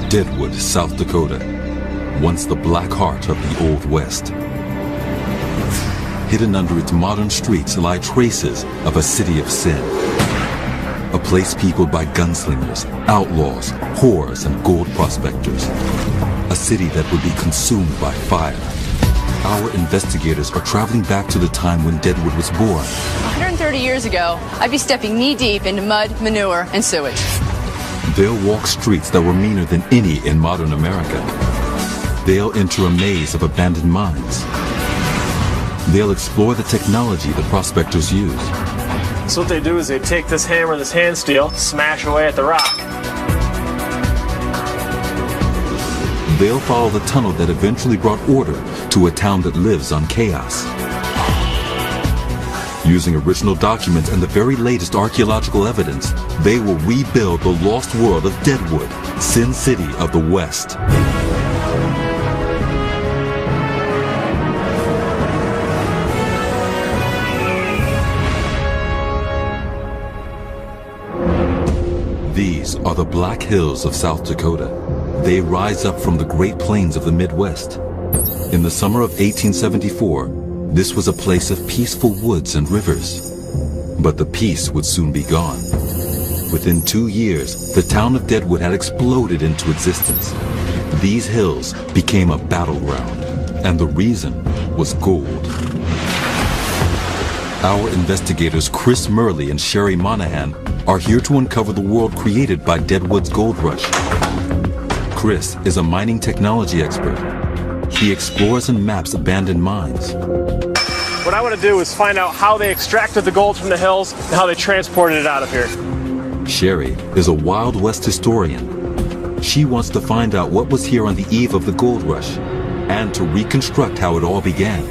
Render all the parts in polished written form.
Deadwood, South Dakota, once the black heart of the Old West. Hidden under its modern streets lie traces of a city of sin. A place peopled by gunslingers, outlaws, whores, and gold prospectors. A city that would be consumed by fire. Our investigators are traveling back to the time when Deadwood was born. 130 years ago, I'd be stepping knee-deep into mud, manure, and sewage. They'll walk streets that were meaner than any in modern America. They'll enter a maze of abandoned mines. They'll explore the technology the prospectors use. So what they do is they take this hammer, this hand steel, smash away at the rock. They'll follow the tunnel that eventually brought order to a town that lives on chaos. Using original documents and the very latest archaeological evidence, they will rebuild the lost world of Deadwood, Sin City of the West. These are the Black Hills of South Dakota. They rise up from the Great Plains of the Midwest. In the summer of 1874, this was a place of peaceful woods and rivers. But the peace would soon be gone. Within 2 years, the town of Deadwood had exploded into existence. These hills became a battleground, and the reason was gold. Our investigators Chris Murley and Sherry Monahan are here to uncover the world created by Deadwood's gold rush. Chris is a mining technology expert. He explores and maps abandoned mines. What I want to do is find out how they extracted the gold from the hills and how they transported it out of here. Sherry is a Wild West historian. She wants to find out what was here on the eve of the gold rush and to reconstruct how it all began.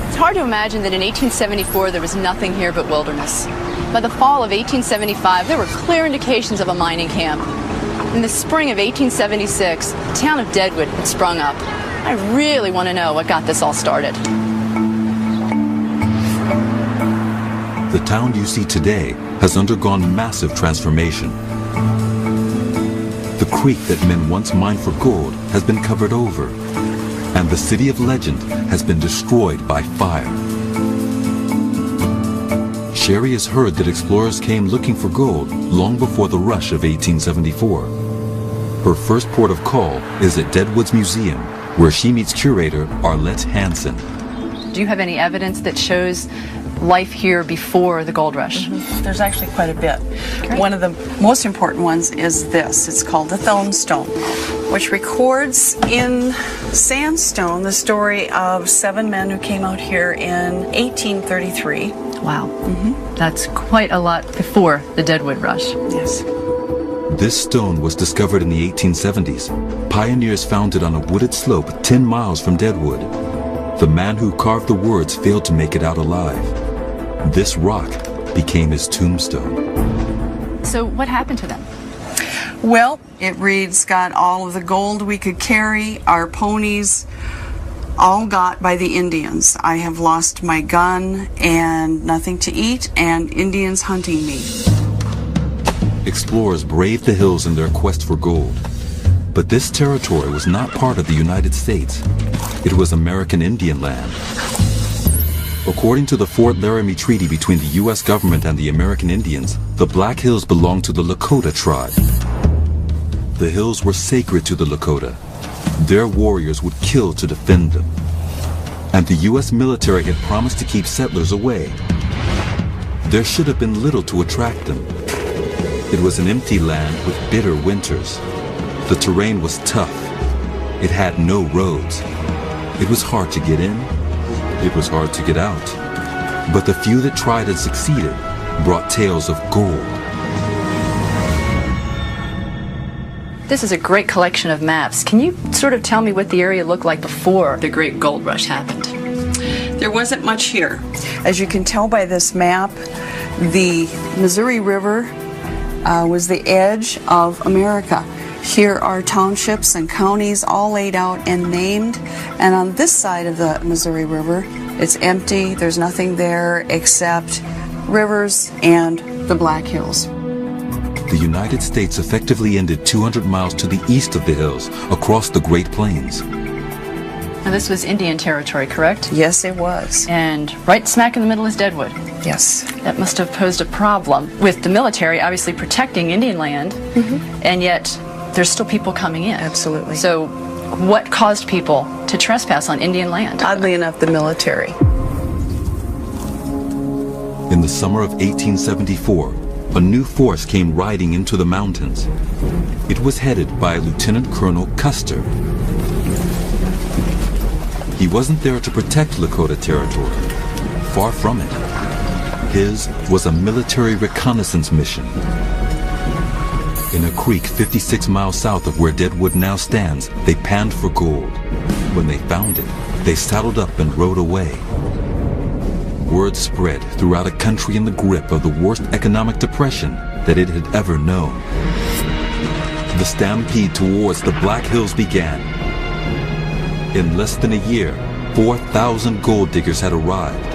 It's hard to imagine that in 1874 there was nothing here but wilderness. By the fall of 1875, there were clear indications of a mining camp. In the spring of 1876, the town of Deadwood had sprung up. I really want to know what got this all started. The town you see today has undergone massive transformation. The creek that men once mined for gold has been covered over, and the city of legend has been destroyed by fire. Sherry has heard that explorers came looking for gold long before the rush of 1874. Her first port of call is at Deadwood's Museum, where she meets curator Arlette Hansen. Do you have any evidence that shows life here before the gold rush? There's actually quite a bit. Great. One of the most important ones is this. It's called the Thone Stone, which records in sandstone the story of 7 men who came out here in 1833. Wow. That's quite a lot before the Deadwood rush. Yes. This stone was discovered in the 1870s. Pioneers found it on a wooded slope 10 miles from Deadwood. The man who carved the words failed to make it out alive. This rock became his tombstone. So what happened to them? Well, it reads, got all of the gold we could carry, our ponies, all got by the Indians. I have lost my gun and nothing to eat, and Indians hunting me. Explorers braved the hills in their quest for gold. But this territory was not part of the United States. It was American Indian land. According to the Fort Laramie Treaty between the U.S. government and the American Indians, the Black Hills belonged to the Lakota tribe. The hills were sacred to the Lakota. Their warriors would kill to defend them. And the U.S. military had promised to keep settlers away. There should have been little to attract them. It was an empty land with bitter winters. The terrain was tough. It had no roads. It was hard to get in. It was hard to get out. But the few that tried and succeeded brought tales of gold. This is a great collection of maps. Can you sort of tell me what the area looked like before the great gold rush happened? There wasn't much here. As you can tell by this map, the Missouri River was the edge of America. Here are townships and counties all laid out and named, and on this side of the Missouri River, it's empty. There's nothing there except rivers and the Black Hills. the United States effectively ended 200 miles to the east of the hills, across the Great Plains. Now, this was Indian territory, correct? Yes, it was. And right smack in the middle is Deadwood. Yes. That must have posed a problem with the military obviously protecting Indian land, and yet there's still people coming in. Absolutely. So what caused people to trespass on Indian land? Oddly enough, the military. In the summer of 1874, a new force came riding into the mountains. It was headed by Lieutenant Colonel Custer. He wasn't there to protect Lakota territory. Far from it. His was a military reconnaissance mission. In a creek 56 miles south of where Deadwood now stands, they panned for gold. When they found it, they saddled up and rode away. Word spread throughout a country in the grip of the worst economic depression that it had ever known. The stampede towards the Black Hills began. In less than a year, 4,000 gold diggers had arrived.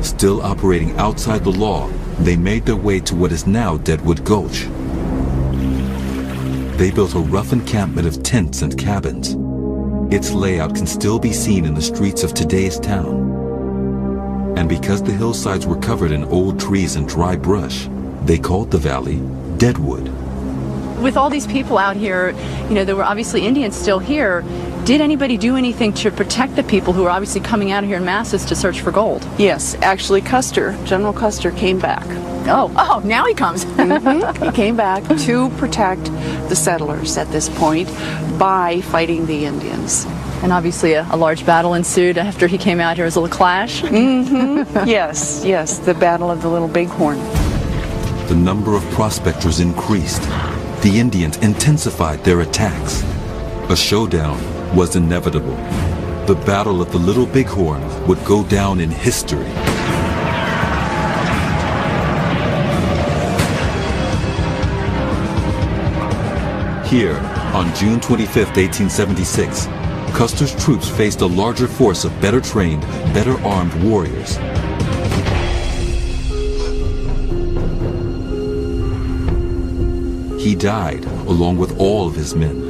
Still operating outside the law, they made their way to what is now Deadwood Gulch. They built a rough encampment of tents and cabins. Its layout can still be seen in the streets of today's town. And because the hillsides were covered in old trees and dry brush, they called the valley Deadwood. With all these people out here, you know, there were obviously Indians still here. Did anybody do anything to protect the people who were obviously coming out of here in masses to search for gold? Yes, actually General Custer came back. Oh, now he comes. He came back to protect the settlers at this point by fighting the Indians. And obviously a large battle ensued after he came out here. As a little clash. Yes, the Battle of the Little Bighorn. The number of prospectors increased. The Indians intensified their attacks. A showdown was inevitable. The Battle of the Little Bighorn would go down in history. Here, on June 25, 1876, Custer's troops faced a larger force of better trained, better armed warriors. He died along with all of his men.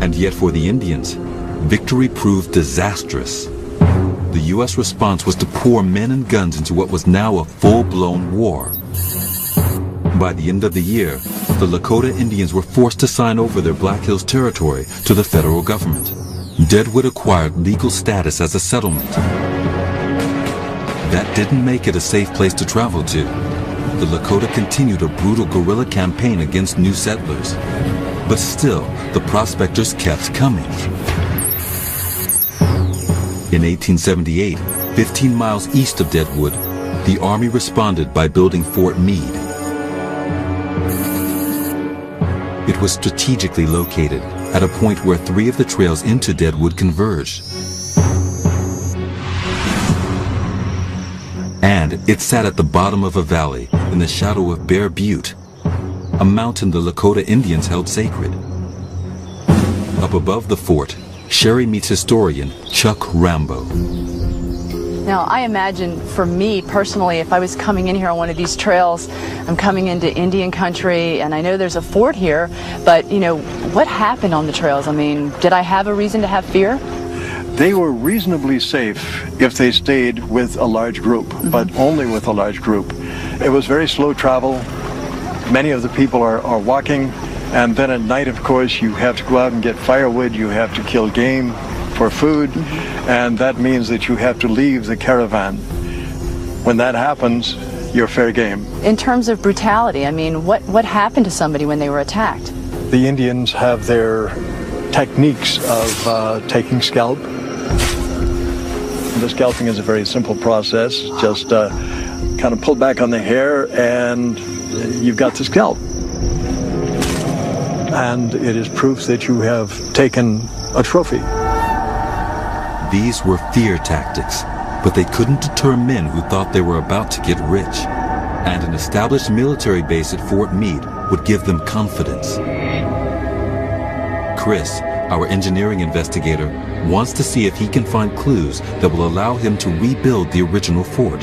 And yet for the Indians, victory proved disastrous. The U.S. response was to pour men and guns into what was now a full-blown war. By the end of the year, the Lakota Indians were forced to sign over their Black Hills territory to the federal government. Deadwood acquired legal status as a settlement. That didn't make it a safe place to travel to. The Lakota continued a brutal guerrilla campaign against new settlers. But still, the prospectors kept coming. In 1878, 15 miles east of Deadwood, the Army responded by building Fort Meade. It was strategically located at a point where 3 of the trails into Deadwood converged. And it sat at the bottom of a valley in the shadow of Bear Butte, a mountain the Lakota Indians held sacred. Up above the fort, Sherry meets historian Chuck Rambo. Now, I imagine for me personally, if I was coming in here on one of these trails, I'm coming into Indian country, and I know there's a fort here, but, you know, what happened on the trails? I mean, did I have a reason to have fear? They were reasonably safe if they stayed with a large group, but only with a large group. It was very slow travel. Many of the people are walking, and then at night, of course, you have to go out and get firewood, you have to kill game for food, and that means that you have to leave the caravan. When that happens, you're fair game. In terms of brutality, I mean, what happened to somebody when they were attacked? The Indians have their techniques of taking scalp. The scalping is a very simple process. Just kind of pull back on the hair and you've got the scalp. And it is proof that you have taken a trophy. These were fear tactics, but they couldn't deter men who thought they were about to get rich. And an established military base at Fort Meade would give them confidence. Chris, our engineering investigator, wants to see if he can find clues that will allow him to rebuild the original fort.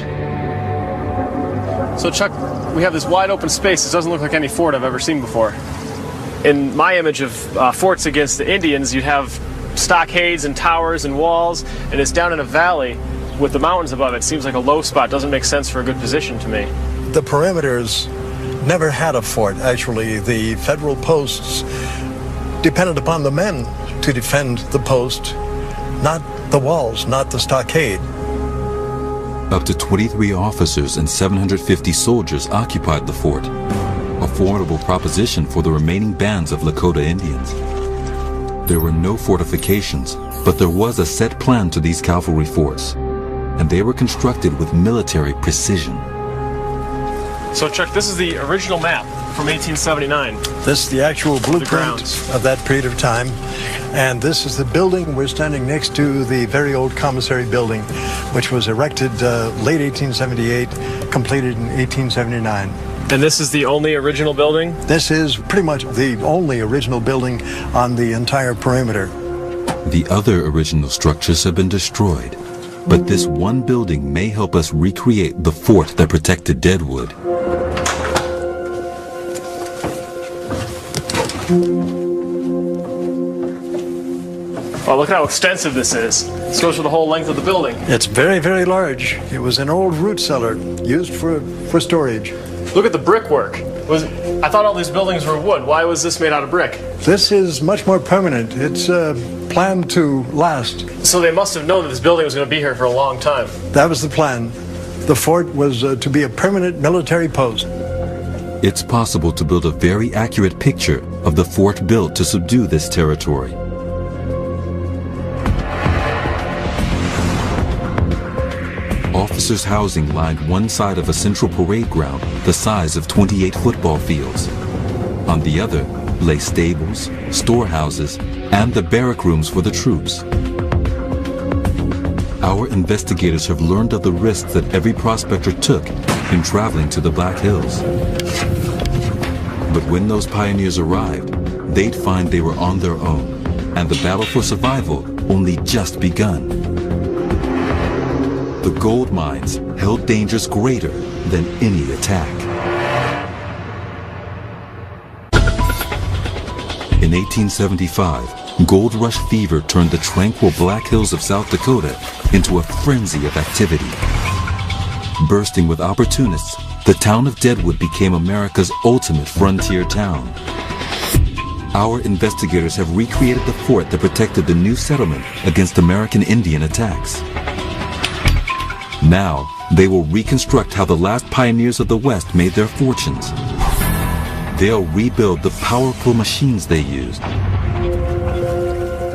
So Chuck, we have this wide open space. This doesn't look like any fort I've ever seen before. In my image of forts against the Indians, you'd have stockades and towers and walls, and it's down in a valley with the mountains above it. Seems like a low spot. Doesn't make sense for a good position to me. The perimeters never had a fort, actually. The federal posts depended upon the men to defend the post, not the walls, not the stockade. Up to 23 officers and 750 soldiers occupied the fort, a formidable proposition for the remaining bands of Lakota Indians. There were no fortifications, but there was a set plan to these cavalry forts, and they were constructed with military precision. So Chuck, this is the original map from 1879. This is the actual blueprint of that period of time. And this is the building. We're standing next to the very old commissary building, which was erected late 1878, completed in 1879. And this is the only original building? This is pretty much the only original building on the entire perimeter. The other original structures have been destroyed, but this one building may help us recreate the fort that protected Deadwood. Oh, look at how extensive this is. This goes for the whole length of the building. It's very, very large. It was an old root cellar used for storage. Look at the brickwork. I thought all these buildings were wood. Why was this made out of brick? This is much more permanent. It's planned to last. So they must have known that this building was going to be here for a long time. That was the plan. The fort was to be a permanent military post. It's possible to build a very accurate picture of the fort built to subdue this territory. Officers' housing lined one side of a central parade ground the size of 28 football fields. On the other lay stables, storehouses, and the barrack rooms for the troops. Our investigators have learned of the risks that every prospector took in traveling to the Black Hills. But when those pioneers arrived, they'd find they were on their own, and the battle for survival only just begun. The gold mines held dangers greater than any attack. In 1875, gold rush fever turned the tranquil Black Hills of South Dakota into a frenzy of activity. Bursting with opportunists, the town of Deadwood became America's ultimate frontier town. Our investigators have recreated the fort that protected the new settlement against American Indian attacks. Now, they will reconstruct how the last pioneers of the West made their fortunes. They'll rebuild the powerful machines they used.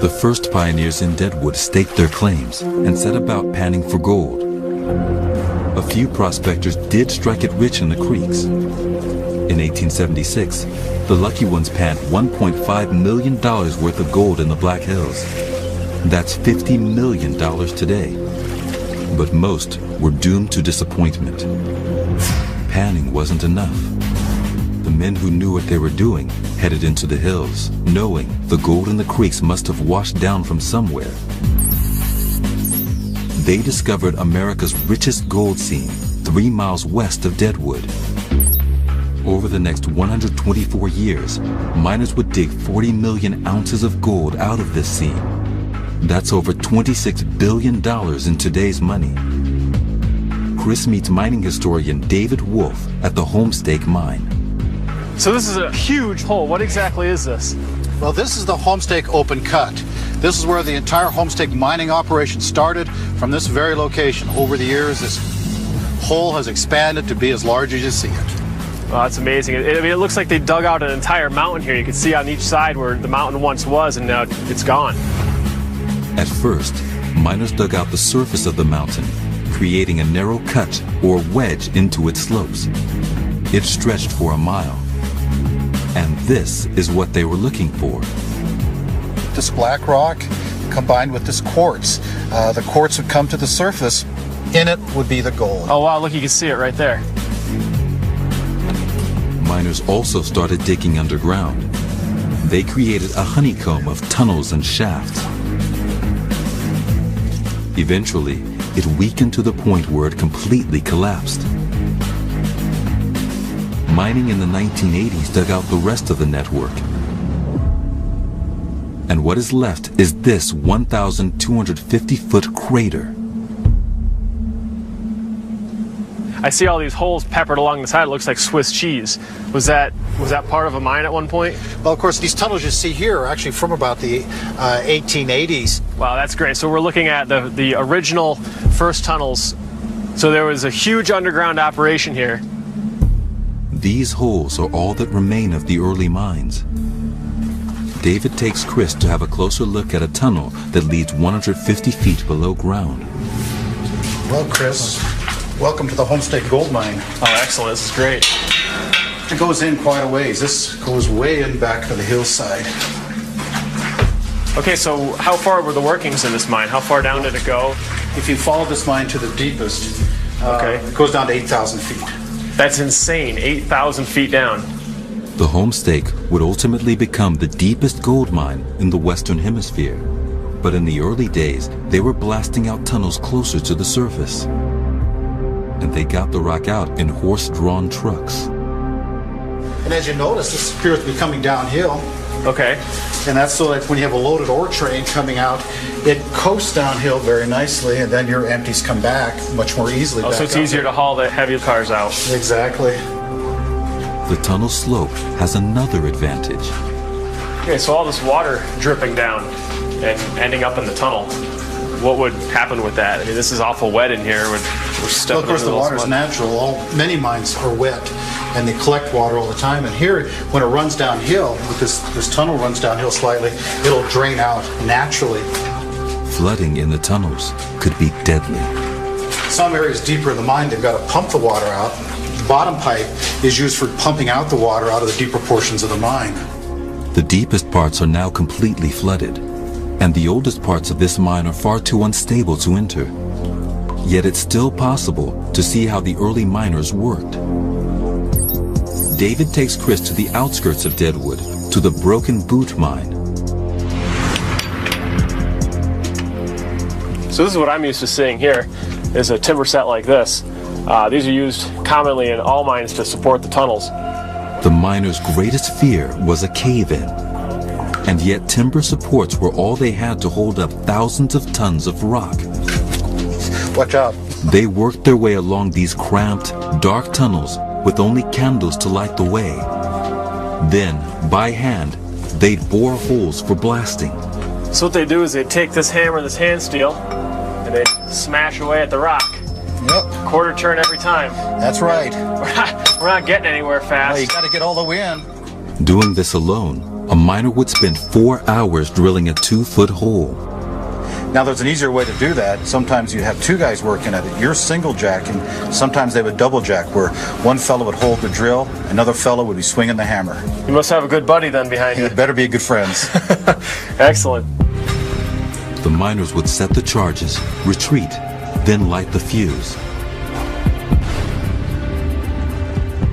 The first pioneers in Deadwood staked their claims and set about panning for gold. A few prospectors did strike it rich in the creeks. In 1876, the lucky ones panned $1.5 million worth of gold in the Black Hills. That's $50 million today. But most were doomed to disappointment. Panning wasn't enough. The men who knew what they were doing headed into the hills, knowing the gold in the creeks must have washed down from somewhere. They discovered America's richest gold seam 3 miles west of Deadwood. Over the next 124 years, miners would dig 40 million ounces of gold out of this seam. That's over $26 billion in today's money. Chris meets mining historian David Wolf at the Homestake Mine. So this is a huge hole. What exactly is this? Well, this is the Homestake open cut. This is where the entire Homestake mining operation started, from this very location. Over the years, this hole has expanded to be as large as you see it. Wow, that's amazing. It looks like they dug out an entire mountain here. You can see on each side where the mountain once was, and now it's gone. At first, miners dug out the surface of the mountain, creating a narrow cut or wedge into its slopes. It stretched for a mile. And this is what they were looking for. This black rock combined with this quartz. The quartz would come to the surface. In it would be the gold. Oh wow, look, you can see it right there. Miners also started digging underground. They created a honeycomb of tunnels and shafts. Eventually, it weakened to the point where it completely collapsed. mining in the 1980s dug out the rest of the network. And what is left is this 1,250-foot crater. I see all these holes peppered along the side. It looks like Swiss cheese. Was that part of a mine at one point? Well, of course, these tunnels you see here are actually from about the 1880s. Wow, that's great. So we're looking at the original first tunnels. So there was a huge underground operation here. These holes are all that remain of the early mines. David takes Chris to have a closer look at a tunnel that leads 150 feet below ground. Well, Chris, welcome to the Homestake Gold Mine. Oh, excellent. This is great. It goes in quite a ways. This goes way in back to the hillside. Okay, so how far were the workings in this mine? How far down did it go? If you follow this mine to the deepest, it goes down to 8,000 feet. That's insane. 8,000 feet down. The Homestake would ultimately become the deepest gold mine in the Western Hemisphere. But in the early days, they were blasting out tunnels closer to the surface. And they got the rock out in horse-drawn trucks. And as you notice, this appears to be coming downhill. Okay. And that's so that when you have a loaded ore train coming out, it coasts downhill very nicely, and then your empties come back much more easily. Oh, so it's easier to haul the heavy cars out. Exactly. The tunnel slope has another advantage. Okay, so all this water dripping down and ending up in the tunnel. What would happen with that? I mean, this is awful wet in here. We're stepping well, of course, the water's natural. Many mines are wet, and they collect water all the time. And here, when it runs downhill, because this tunnel runs downhill slightly, it'll drain out naturally. Flooding in the tunnels could be deadly. Some areas deeper in the mine, they've got to pump the water out. The bottom pipe is used for pumping out the water out of the deeper portions of the mine. The deepest parts are now completely flooded, and the oldest parts of this mine are far too unstable to enter. Yet it's still possible to see how the early miners worked. David takes Chris to the outskirts of Deadwood, to the Broken Boot Mine. So this is what I'm used to seeing here, is a timber set like this. These are used commonly in all mines to support the tunnels. The miners' greatest fear was a cave-in. And yet timber supports were all they had to hold up thousands of tons of rock. Watch out. They worked their way along these cramped, dark tunnels with only candles to light the way. Then, by hand, they'd bore holes for blasting. So what they do is they take this hammer, this hand steel, and they smash away at the rock. Yep. Quarter turn every time. That's right. We're not getting anywhere fast. Well, you got to get all the way in. Doing this alone, a miner would spend 4 hours drilling a 2-foot hole. Now there's an easier way to do that. Sometimes you have two guys working at it. You're single jacking. Sometimes they would double jack, where one fellow would hold the drill, another fellow would be swinging the hammer. You must have a good buddy then behind you. You better be good friends. Excellent. The miners would set the charges, retreat, then light the fuse.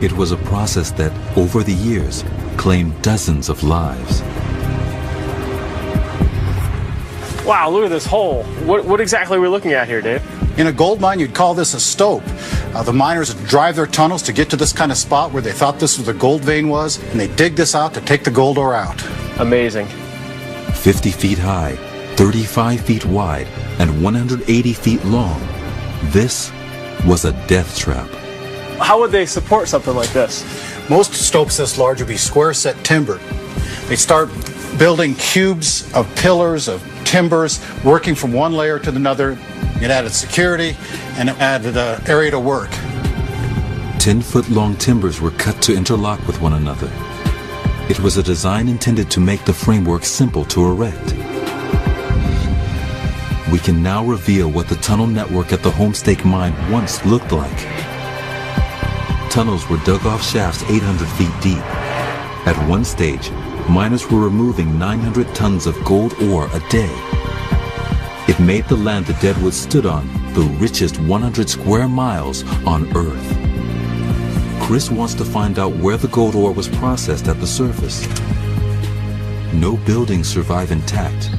It was a process that, over the years, claimed dozens of lives. Wow, look at this hole. What exactly are we looking at here, Dave? In a gold mine, you'd call this a stope. The miners would drive their tunnels to get to this kind of spot where they thought this was the gold vein was, and they dig this out to take the gold ore out. Amazing. 50 feet high, 35 feet wide, and 180 feet long. This was a death trap. How would they support something like this? Most stopes this large would be square set timber. They start building cubes of pillars, of timbers, working from one layer to another. It added security and it added an area to work. 10-foot-long timbers were cut to interlock with one another. It was a design intended to make the framework simple to erect. We can now reveal what the tunnel network at the Homestake mine once looked like. Tunnels were dug off shafts 800 feet deep. At one stage, miners were removing 900 tons of gold ore a day. It made the land the Deadwood stood on the richest 100 square miles on Earth. Chris wants to find out where the gold ore was processed at the surface. No buildings survive intact,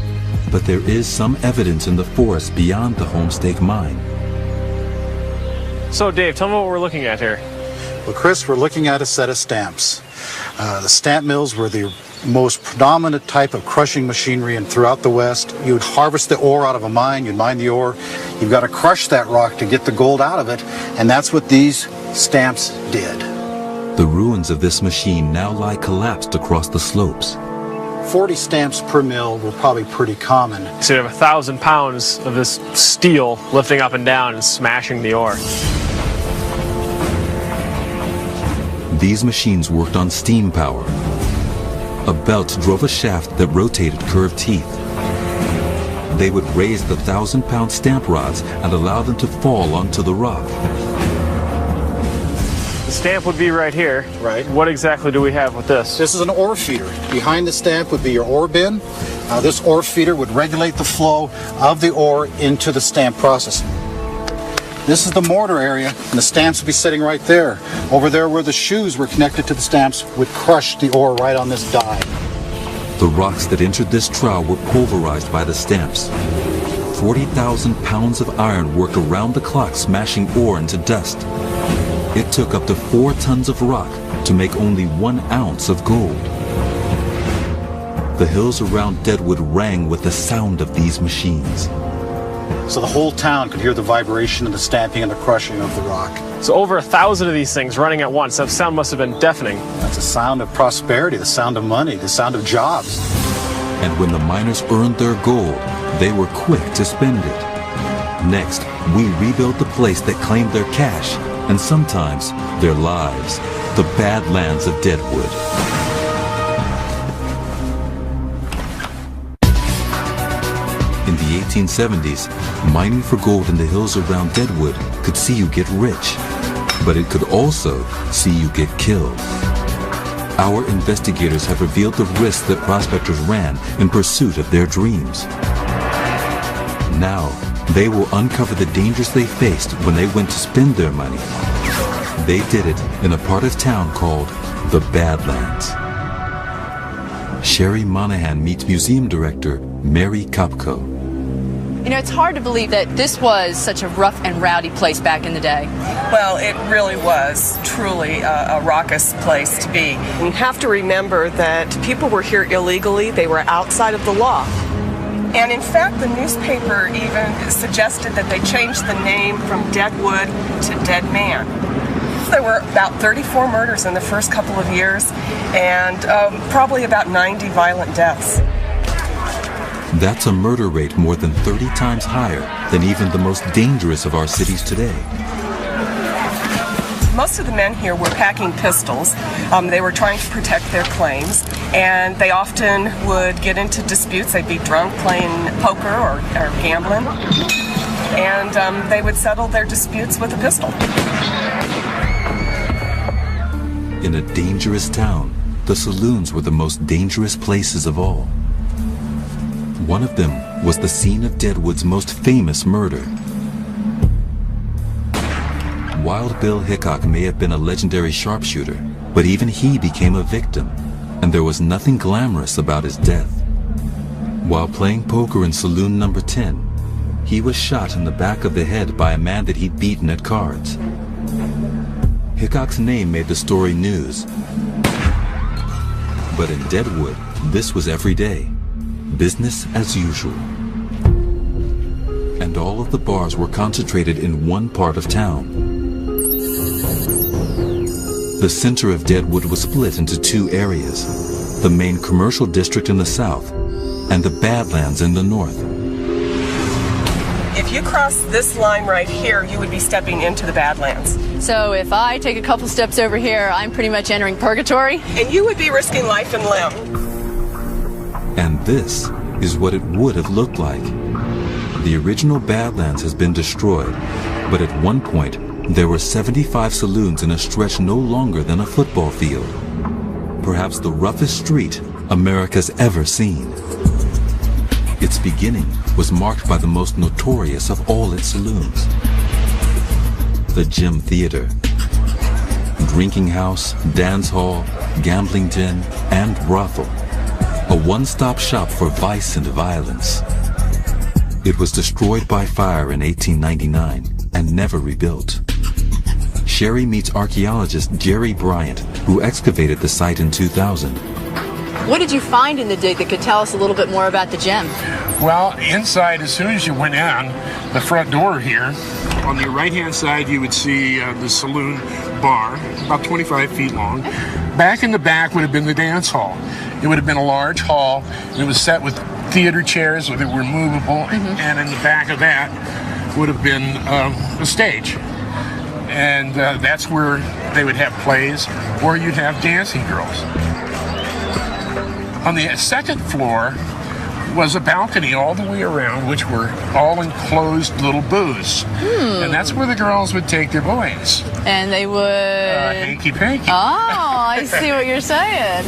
but there is some evidence in the forest beyond the Homestake mine. So, Dave, tell me what we're looking at here. Well, Chris, we're looking at a set of stamps. The stamp mills were the most predominant type of crushing machinery and throughout the West. You would harvest the ore out of a mine, you'd mine the ore, you've got to crush that rock to get the gold out of it, and that's what these stamps did. The ruins of this machine now lie collapsed across the slopes. 40 stamps per mill were probably pretty common. So you have 1,000 pounds of this steel lifting up and down and smashing the ore. These machines worked on steam power. A belt drove a shaft that rotated curved teeth. They would raise the 1,000-pound stamp rods and allow them to fall onto the rock. The stamp would be right here. Right. What exactly do we have with this? This is an ore feeder. Behind the stamp would be your ore bin. This ore feeder would regulate the flow of the ore into the stamp processing. This is the mortar area, and the stamps would be sitting right there. Over there where the shoes were connected to the stamps would crush the ore right on this die. The rocks that entered this trowel were pulverized by the stamps. 40,000 pounds of iron worked around the clock, smashing ore into dust. It took up to 4 tons of rock to make only 1 ounce of gold. The hills around Deadwood rang with the sound of these machines. So the whole town could hear the vibration of the stamping and the crushing of the rock. So over 1,000 of these things running at once. That sound must have been deafening. That's the sound of prosperity, the sound of money, the sound of jobs. And when the miners earned their gold, they were quick to spend it. Next, we rebuilt the place that claimed their cash, and sometimes their lives, the Badlands of Deadwood. In the 1870s, mining for gold in the hills around Deadwood could see you get rich, but it could also see you get killed. Our investigators have revealed the risks that prospectors ran in pursuit of their dreams. Now, they will uncover the dangers they faced when they went to spend their money. They did it in a part of town called the Badlands. Sherry Monahan meets museum director Mary Kopko. You know, it's hard to believe that this was such a rough and rowdy place back in the day. Well, it really was truly a raucous place to be. You have to remember that people were here illegally. They were outside of the law. And in fact, the newspaper even suggested that they change the name from Deadwood to Dead Man. There were about 34 murders in the first couple of years and probably about 90 violent deaths. That's a murder rate more than 30 times higher than even the most dangerous of our cities today. Most of the men here were packing pistols. They were trying to protect their claims, and they often would get into disputes. They'd be drunk playing poker or gambling, and they would settle their disputes with a pistol. In a dangerous town, the saloons were the most dangerous places of all. One of them was the scene of Deadwood's most famous murder. Wild Bill Hickok may have been a legendary sharpshooter, but even he became a victim, and there was nothing glamorous about his death. While playing poker in saloon number 10, he was shot in the back of the head by a man that he'd beaten at cards. Hickok's name made the story news, but in Deadwood, this was every day. Business as usual. And all of the bars were concentrated in one part of town. The center of Deadwood was split into 2 areas, the main commercial district in the south and the Badlands in the north. If you cross this line right here, you would be stepping into the Badlands. So if I take a couple steps over here, I'm pretty much entering purgatory? And you would be risking life and limb. And this is what it would have looked like. The original Badlands has been destroyed, but at one point, there were 75 saloons in a stretch no longer than a football field. Perhaps the roughest street America's ever seen. Its beginning was marked by the most notorious of all its saloons. The Gym Theater. Drinking house, dance hall, gambling den, and brothel. A one-stop shop for vice and violence. It was destroyed by fire in 1899 and never rebuilt. Sherry meets archaeologist Jerry Bryant, who excavated the site in 2000. What did you find in the dig that could tell us a little bit more about the gem? Well, inside, as soon as you went in, the front door here, on the right-hand side, you would see the saloon bar, about 25 feet long. Back in the back would have been the dance hall. It would have been a large hall. It was set with theater chairs that were movable, and in the back of that would have been a stage. And that's where they would have plays, or you'd have dancing girls. On the second floor was a balcony all the way around, which were all enclosed little booths. And that's where the girls would take their boys. And they would... Hanky-panky. Oh, I see what you're saying.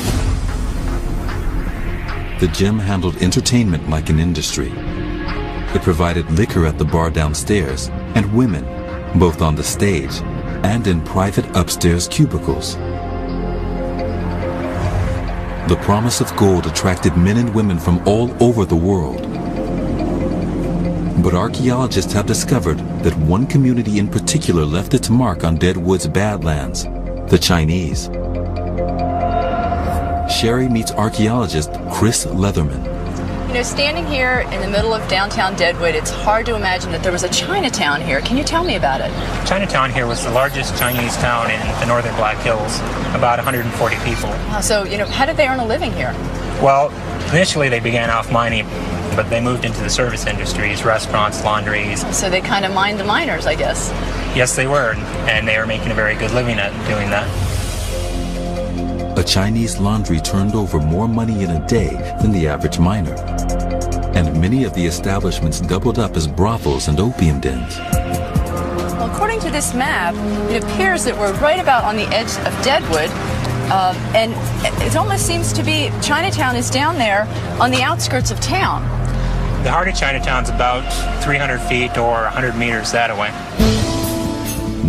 The gym handled entertainment like an industry. It provided liquor at the bar downstairs and women, both on the stage and in private upstairs cubicles. The promise of gold attracted men and women from all over the world. But archaeologists have discovered that one community in particular left its mark on Deadwood's Badlands, the Chinese. Sherry meets archaeologist Chris Leatherman. You know, standing here in the middle of downtown Deadwood, it's hard to imagine that there was a Chinatown here. Can you tell me about it? Chinatown here was the largest Chinese town in the northern Black Hills, about 140 people. So, you know, how did they earn a living here? Well, initially they began off mining, but they moved into the service industries, restaurants, laundries. So they kind of mined the miners, I guess. Yes, they were, and they were making a very good living at doing that. A Chinese laundry turned over more money in a day than the average miner. And many of the establishments doubled up as brothels and opium dens. Well, according to this map, it appears that we're right about on the edge of Deadwood, and it almost seems to be Chinatown is down there on the outskirts of town. The heart of Chinatown's about 300 feet or 100 meters that way.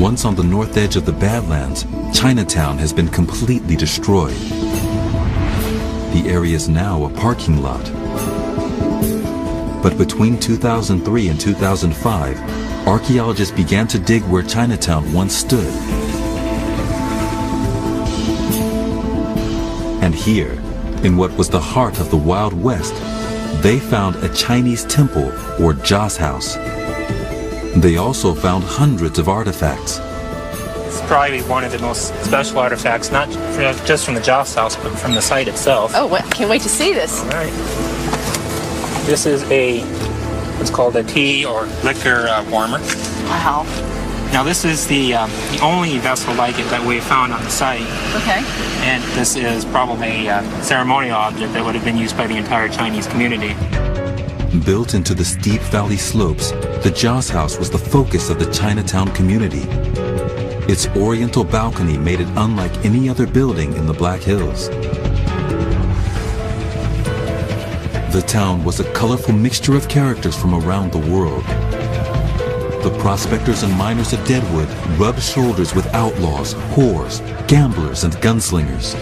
Once on the north edge of the Badlands, Chinatown has been completely destroyed. The area is now a parking lot. But between 2003 and 2005, archaeologists began to dig where Chinatown once stood. And here, in what was the heart of the Wild West, they found a Chinese temple or Joss house. They also found hundreds of artifacts. It's probably one of the most special artifacts, not just from the Joss house, but from the site itself. Oh, I can't wait to see this. All right. This is what's called a tea or liquor warmer. Wow. Now this is the only vessel like it that we found on the site. Okay. And this is probably a ceremonial object that would have been used by the entire Chinese community. Built into the steep valley slopes, the Joss house was the focus of the Chinatown community. Its oriental balcony made it unlike any other building in the Black Hills. The town was a colorful mixture of characters from around the world. The prospectors and miners of Deadwood rubbed shoulders with outlaws, whores, gamblers, and gunslingers.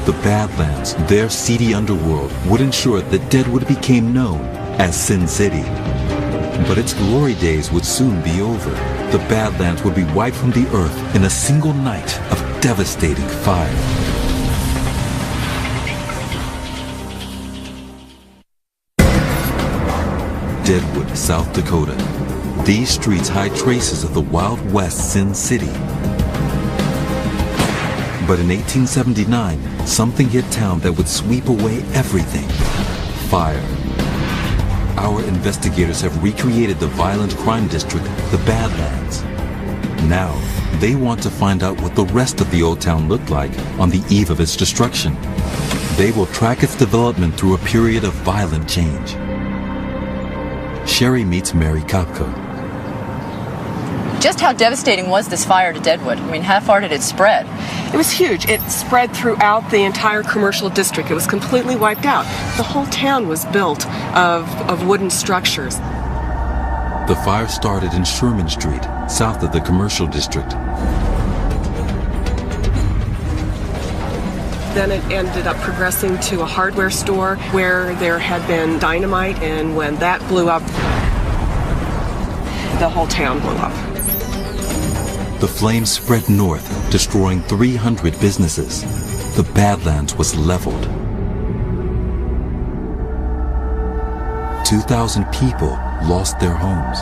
The Badlands, their seedy underworld, would ensure that Deadwood became known as Sin City. But its glory days would soon be over. The Badlands would be wiped from the earth in a single night of devastating fire. Deadwood, South Dakota. These streets hide traces of the Wild West Sin City. But in 1879, something hit town that would sweep away everything. Fire. Our investigators have recreated the violent crime district, the Badlands. Now, they want to find out what the rest of the old town looked like on the eve of its destruction. They will track its development through a period of violent change. Sherry meets Mary Kopko. Just how devastating was this fire to Deadwood? I mean, how far did it spread? It was huge. It spread throughout the entire commercial district. It was completely wiped out. The whole town was built of wooden structures. The fire started in Sherman Street, south of the commercial district. Then it ended up progressing to a hardware store where there had been dynamite, and when that blew up, the whole town blew up. The flames spread north, destroying 300 businesses. The Badlands was leveled. 2,000 people lost their homes.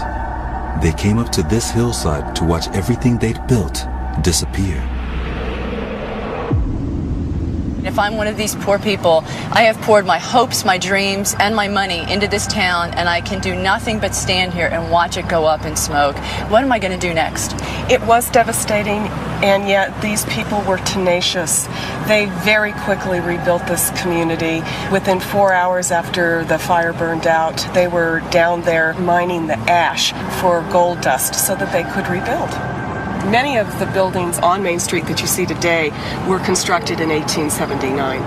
They came up to this hillside to watch everything they'd built disappear. If I'm one of these poor people, I have poured my hopes, my dreams, and my money into this town, and I can do nothing but stand here and watch it go up in smoke. What am I going to do next? It was devastating, and yet these people were tenacious. They very quickly rebuilt this community. Within 4 hours after the fire burned out, they were down there mining the ash for gold dust so that they could rebuild. Many of the buildings on Main Street that you see today were constructed in 1879.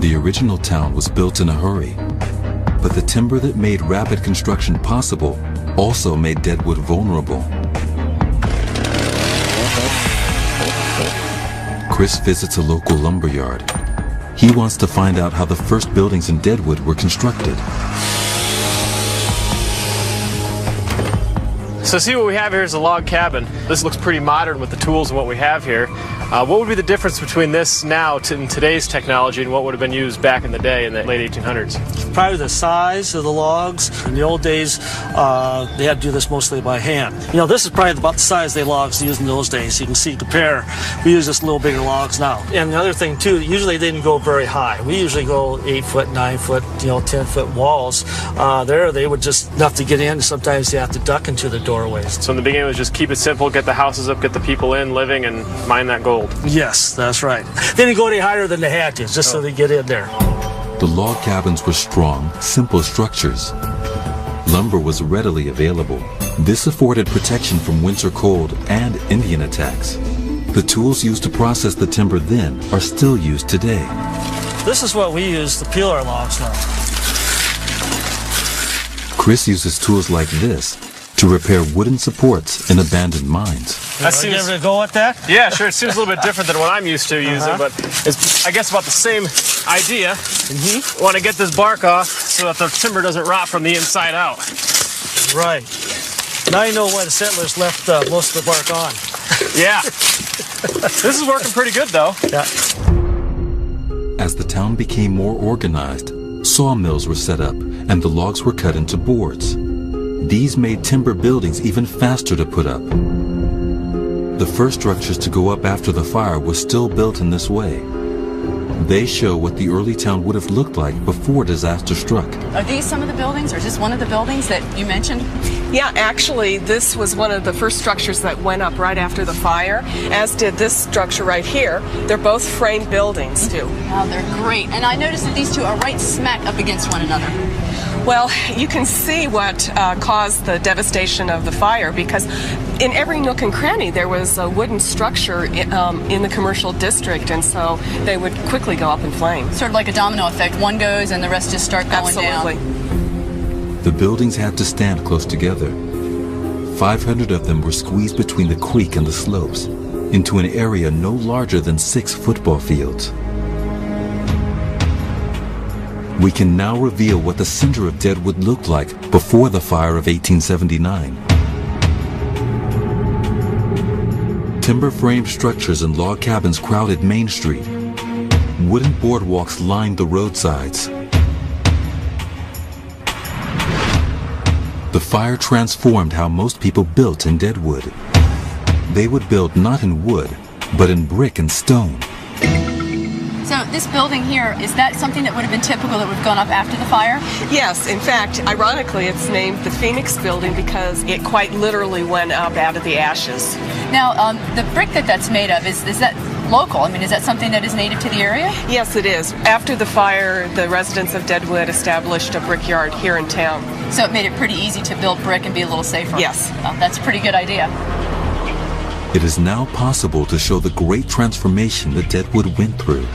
The original town was built in a hurry, but the timber that made rapid construction possible also made Deadwood vulnerable. Chris visits a local lumberyard. He wants to find out how the first buildings in Deadwood were constructed. So see what we have here is a log cabin. This looks pretty modern with the tools and what we have here. What would be the difference between this now in today's technology and what would have been used back in the day in the late 1800s? Probably the size of the logs. In the old days, they had to do this mostly by hand. You know, this is probably about the size of the logs they used in those days. You can see, compare, we use just a little bigger logs now. And the other thing too, usually they didn't go very high. We usually go 8 foot, 9 foot, 10-foot walls. There, they would just enough to get in. Sometimes you have to duck into the doorways. So in the beginning, it was just keep it simple, get the houses up, get the people in, living, and mine that gold. Yes, that's right. They didn't go any higher than they had to, just so they get in there. The log cabins were strong, simple structures. Lumber was readily available. This afforded protection from winter cold and Indian attacks. The tools used to process the timber then are still used today. This is what we use to peel our logs now. Chris uses tools like this to repair wooden supports in abandoned mines. That seems, give it a go at that? Yeah, sure. It seems a little bit different than what I'm used to using, but it's, I guess, about the same idea. Want to get this bark off so that the timber doesn't rot from the inside out. Right. Now you know why the settlers left most of the bark on. Yeah. This is working pretty good, though. Yeah. As the town became more organized, sawmills were set up and the logs were cut into boards. These made timber buildings even faster to put up. The first structures to go up after the fire were still built in this way. They show what the early town would have looked like before disaster struck. Are these some of the buildings, or is this one of the buildings that you mentioned? Yeah, actually, this was one of the first structures that went up right after the fire, as did this structure right here. They're both frame buildings, too. Wow, they're great. And I noticed that these two are right smack up against one another. Well, you can see what caused the devastation of the fire, because in every nook and cranny there was a wooden structure in the commercial district, and so they would quickly go up in flames. Sort of like a domino effect. One goes and the rest just start going Absolutely. down. The buildings had to stand close together. 500 of them were squeezed between the creek and the slopes into an area no larger than 6 football fields. We can now reveal what the center of Deadwood looked like before the fire of 1879. Timber frame structures and log cabins crowded Main Street. Wooden boardwalks lined the roadsides. The fire transformed how most people built in Deadwood. They would build not in wood, but in brick and stone. So this building here, is that something that would have been typical that would have gone up after the fire? Yes, in fact, ironically, it's named the Phoenix Building because it quite literally went up out of the ashes. Now, the brick that's made of, is that local? I mean, is that something that is native to the area? Yes, it is. After the fire, the residents of Deadwood established a brickyard here in town. So it made it pretty easy to build brick and be a little safer? Yes. Well, that's a pretty good idea. It is now possible to show the great transformation that Deadwood went through.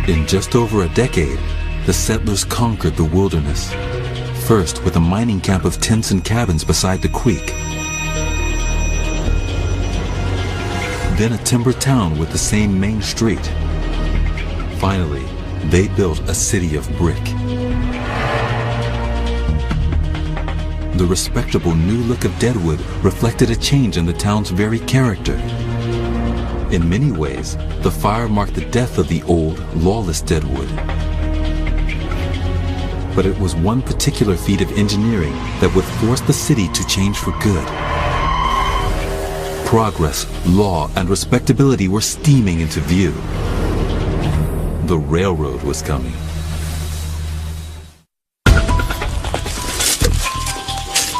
In just over a decade, the settlers conquered the wilderness. First with a mining camp of tents and cabins beside the creek. Then a timber town with the same main street. Finally, they built a city of brick. The respectable new look of Deadwood reflected a change in the town's very character. In many ways, the fire marked the death of the old, lawless Deadwood. But it was one particular feat of engineering that would force the city to change for good. Progress, law, and respectability were steaming into view. The railroad was coming.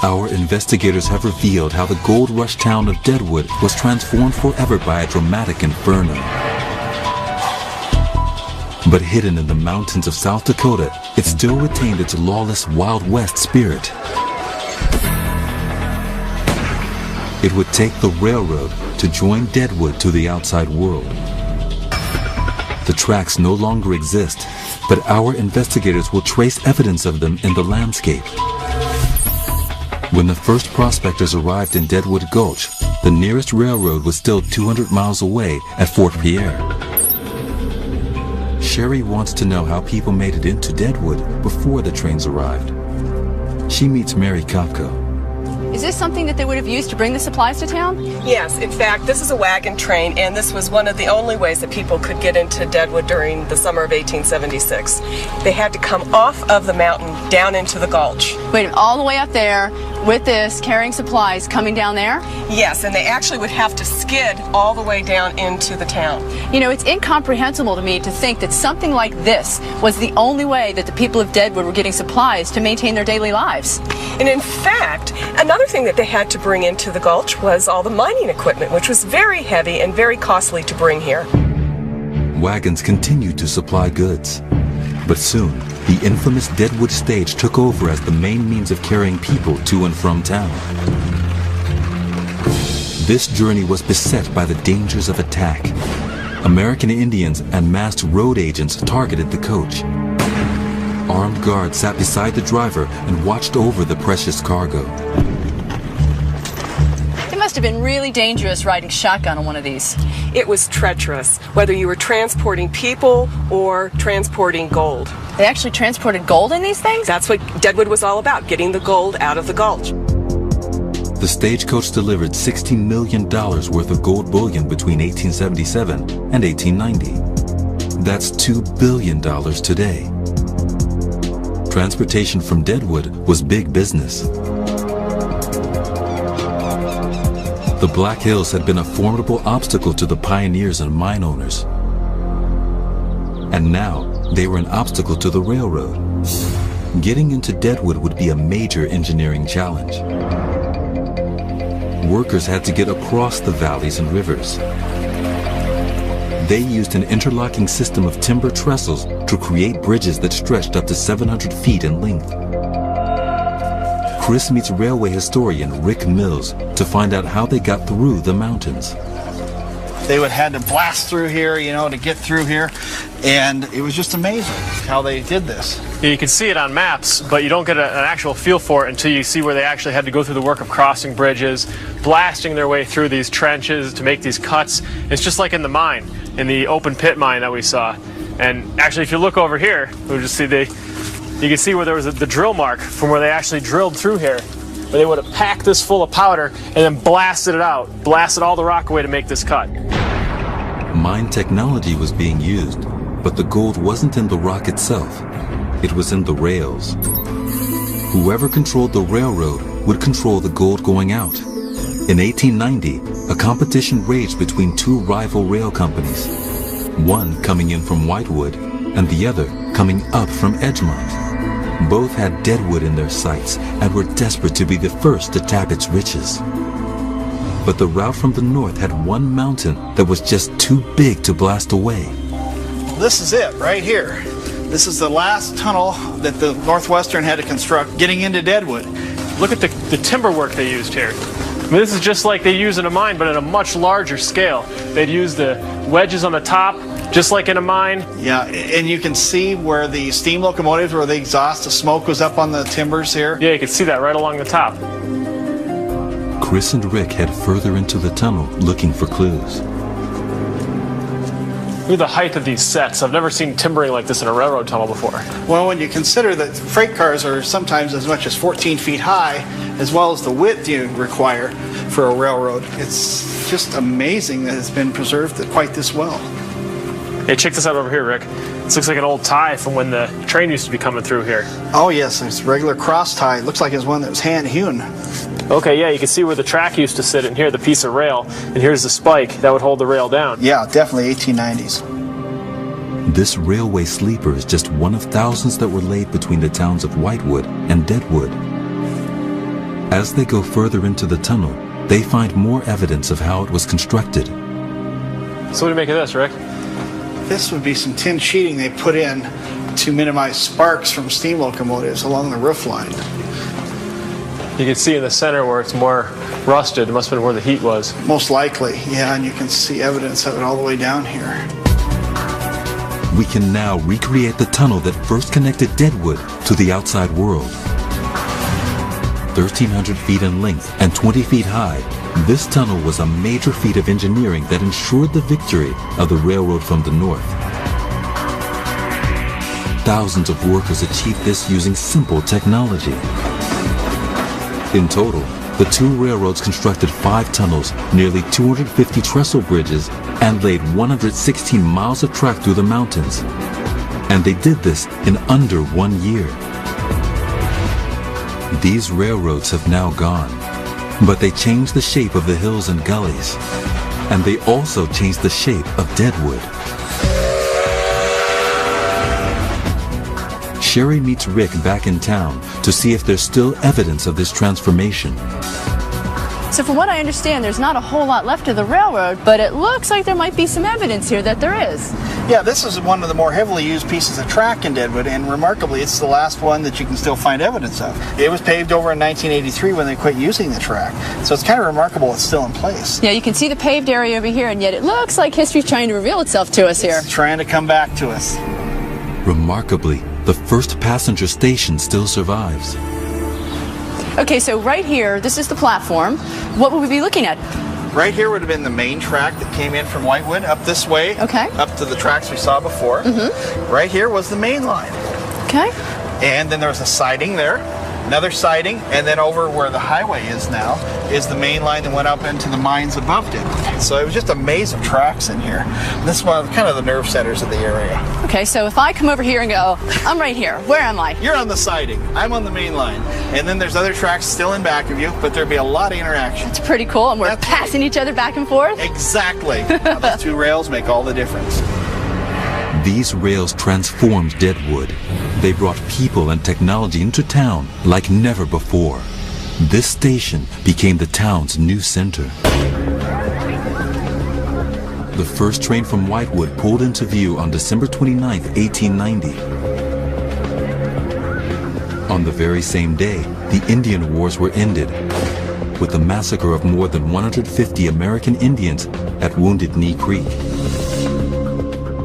Our investigators have revealed how the gold rush town of Deadwood was transformed forever by a dramatic inferno. But hidden in the mountains of South Dakota, it still retained its lawless Wild West spirit. It would take the railroad to join Deadwood to the outside world. The tracks no longer exist, but our investigators will trace evidence of them in the landscape. When the first prospectors arrived in Deadwood Gulch, the nearest railroad was still 200 miles away at Fort Pierre. Sherry wants to know how people made it into Deadwood before the trains arrived. She meets Mary Kopko. Is this something that they would have used to bring the supplies to town? Yes, in fact, this is a wagon train, and this was one of the only ways that people could get into Deadwood during the summer of 1876. They had to come off of the mountain down into the gulch. Wait, all the way up there with this, carrying supplies, coming down there? Yes, and they actually would have to skid all the way down into the town. You know, it's incomprehensible to me to think that something like this was the only way that the people of Deadwood were getting supplies to maintain their daily lives. And in fact, another thing that they had to bring into the gulch was all the mining equipment, which was very heavy and very costly to bring here. Wagons continued to supply goods. But soon, the infamous Deadwood stage took over as the main means of carrying people to and from town. This journey was beset by the dangers of attack. American Indians and masked road agents targeted the coach. Armed guards sat beside the driver and watched over the precious cargo. It must have been really dangerous riding shotgun on one of these. It was treacherous, whether you were transporting people or transporting gold. They actually transported gold in these things? That's what Deadwood was all about, getting the gold out of the gulch. The stagecoach delivered $16 million worth of gold bullion between 1877 and 1890. That's $2 billion today. Transportation from Deadwood was big business. The Black Hills had been a formidable obstacle to the pioneers and mine owners. And now, they were an obstacle to the railroad. Getting into Deadwood would be a major engineering challenge. Workers had to get across the valleys and rivers. They used an interlocking system of timber trestles to create bridges that stretched up to 700 feet in length. Chris meets railway historian Rick Mills to find out how they got through the mountains. They would have had to blast through here, you know, to get through here, and it was just amazing how they did this. Yeah, you can see it on maps, but you don't get an actual feel for it until you see where they actually had to go through the work of crossing bridges, blasting their way through these trenches to make these cuts. It's just like in the mine, in the open pit mine that we saw. And actually, if you look over here, we'll just see you can see where there was the drill mark from where they actually drilled through here, where they would have packed this full of powder and then blasted it out, blasted all the rock away to make this cut. Mine technology was being used, but the gold wasn't in the rock itself. It was in the rails. Whoever controlled the railroad would control the gold going out. In 1890, a competition raged between two rival rail companies, one coming in from Whitewood and the other coming up from Edgemont. Both had Deadwood in their sights and were desperate to be the first to tap its riches. But the route from the north had one mountain that was just too big to blast away. This is it right here. This is the last tunnel that the Northwestern had to construct getting into Deadwood. Look at the timber work they used here. I mean, this is just like they use in a mine, but at a much larger scale. They'd use the wedges on the top, just like in a mine. Yeah, and you can see where the steam locomotives, where the exhaust, the smoke was up on the timbers here. Yeah, you can see that right along the top. Chris and Rick head further into the tunnel looking for clues. Look at the height of these sets. I've never seen timbering like this in a railroad tunnel before. Well, when you consider that freight cars are sometimes as much as 14 feet high, as well as the width you require for a railroad, it's just amazing that it's been preserved quite this well. Hey, check this out over here, Rick. This looks like an old tie from when the train used to be coming through here. Oh yes, it's a regular cross tie. It looks like it's one that was hand hewn. Okay, yeah, you can see where the track used to sit, and here the piece of rail, and here's the spike that would hold the rail down. Yeah, definitely 1890s. This railway sleeper is just one of thousands that were laid between the towns of Whitewood and Deadwood. As they go further into the tunnel, they find more evidence of how it was constructed. So what do you make of this, Rick? This would be some tin sheeting they put in to minimize sparks from steam locomotives along the roof line. You can see in the center where it's more rusted. It must have been where the heat was. Most likely, yeah, and you can see evidence of it all the way down here. We can now recreate the tunnel that first connected Deadwood to the outside world. 1,300 feet in length and 20 feet high, this tunnel was a major feat of engineering that ensured the victory of the railroad from the north. Thousands of workers achieved this using simple technology. In total, the two railroads constructed 5 tunnels, nearly 250 trestle bridges, and laid 116 miles of track through the mountains. And they did this in under 1 year. These railroads have now gone, but they changed the shape of the hills and gullies, and they also changed the shape of Deadwood. Sherry meets Rick back in town to see if there's still evidence of this transformation. So from what I understand, there's not a whole lot left of the railroad, but it looks like there might be some evidence here that there is. Yeah, this is one of the more heavily used pieces of track in Deadwood, and remarkably, it's the last one that you can still find evidence of. It was paved over in 1983 when they quit using the track, so it's kind of remarkable it's still in place. Yeah, you can see the paved area over here, and yet it looks like history's trying to reveal itself to us here. It's trying to come back to us. Remarkably, the first passenger station still survives. Okay, so right here, this is the platform. What would we be looking at? Right here would have been the main track that came in from Whitewood up this way, okay, up to the tracks we saw before. Right here was the main line. Okay. And then there was a siding there, another siding, and then over where the highway is now is the main line that went up into the mines above it. So it was just a maze of tracks in here. This is one of kind of the nerve centers of the area. Okay, so if I come over here and go, I'm right here, where am I? You're on the siding, I'm on the main line. And then there's other tracks still in back of you, but there'd be a lot of interaction. It's pretty cool, and we're passing each other back and forth? Exactly. Now, those two rails make all the difference. These rails transformed Deadwood. They brought people and technology into town like never before. This station became the town's new center. The first train from Whitewood pulled into view on December 29, 1890. On the very same day, the Indian Wars were ended, with the massacre of more than 150 American Indians at Wounded Knee Creek.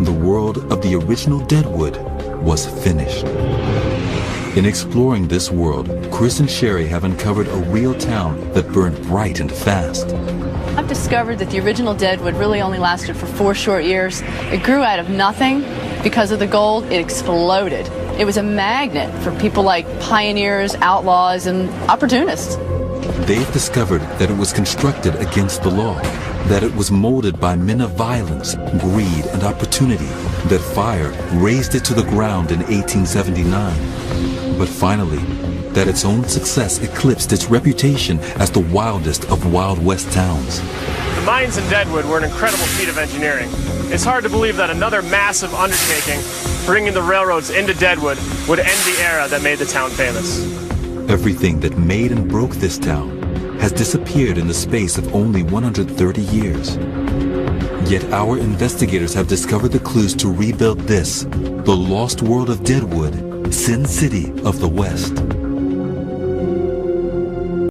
The world of the original Deadwood was finished. In exploring this world, Chris and Sherry have uncovered a real town that burned bright and fast. I've discovered that the original Deadwood really only lasted for 4 short years. It grew out of nothing. Because of the gold, it exploded. It was a magnet for people like pioneers, outlaws, and opportunists. They've discovered that it was constructed against the law, that it was molded by men of violence, greed, and opportunity, that fire razed it to the ground in 1879. But finally, that its own success eclipsed its reputation as the wildest of Wild West towns. The mines in Deadwood were an incredible feat of engineering. It's hard to believe that another massive undertaking, bringing the railroads into Deadwood, would end the era that made the town famous. Everything that made and broke this town has disappeared in the space of only 130 years. Yet our investigators have discovered the clues to rebuild this, the lost world of Deadwood, Sin City of the West.